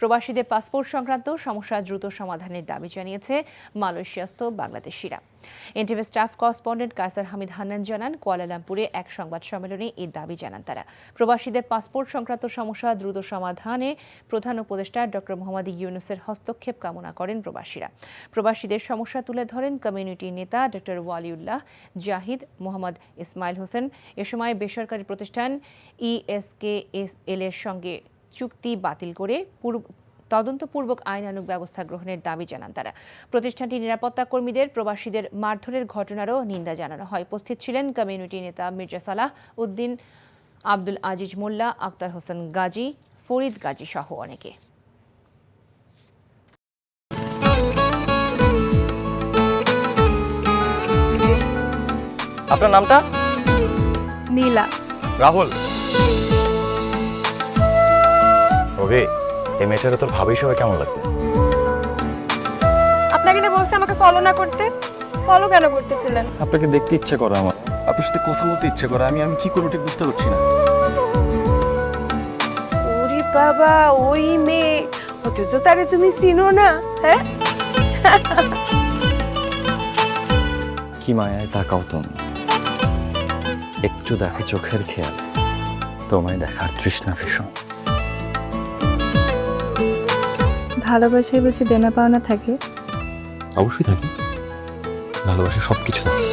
প্রবাসীদের পাসপোর্ট সংক্রান্ত সমস্যা দ্রুত সমাধানের দাবি জানিয়েছে মালয়েশিয়াস্থ বাংলাদেশিরা। এনটিভি স্টাফ করেসপন্ডেন্ট কায়সার হামিদ হান্নান জানান, কুয়ালালামপুরে এক সংবাদ সম্মেলনে এই দাবি জানান তারা। প্রবাসীদের পাসপোর্ট সংক্রান্ত সমস্যা দ্রুত সমাধানে প্রধান উপদেষ্টা ডক্টর মোহাম্মদ ইউনূসের হস্তক্ষেপ কামনা করেন প্রবাসীরা। প্রবাসীদের সমস্যা তুলে ধরেন কমিউনিটি নেতা ডক্টর ওয়ালিউল্লাহ জাহিদ, মোহাম্মদ ইসমাইল হোসেন। এ সময় বেসরকারি প্রতিষ্ঠান ESKSL এর সঙ্গে চুক্তি বাতিল করে তদন্তপূর্বক আইনানুগ ব্যবস্থা গ্রহণের দাবি জানান তারা। প্রতিষ্ঠানটির নিরাপত্তা কর্মীদের প্রবাসীদের মারধরের ঘটনারও নিন্দা জানানো হয়। উপস্থিত ছিলেন কমিউনিটি নেতা মির্জা সালাহ উদ্দিন, আব্দুল আজিজ মোল্লা, আক্তার হোসেন গাজী, ফরিদ গাজী সহ অনেকে। আপনার নামটা? নীলা। রাহুল। রবি, এই মেয়েটারে তোর ভাবি সবাই কেমন লাগবে? আপনাকে না বলছে আমাকে ফলো না করতে? ফলো কেন করতেছিলেন? আপনাকে দেখতে ইচ্ছে করে আমার, আপনার সাথে কথা বলতে ইচ্ছে করে। আমি কি করবো ঠিক বুঝতে পারছি না। ওরে বাবা, ওই মেয়ে, অথচ তারে তুমি চিনো না? হ্যাঁ, কি মায়ায় তাকাও তুমি, একটু দেখে চোখের খেয়াল, তোমায় দেখার তৃষ্ণা ভীষণ। ভালোবাসায় বুঝি দেনা পাওনা থাকে? অবশ্যই থাকি, ভালোবাসা সবকিছু থাকে।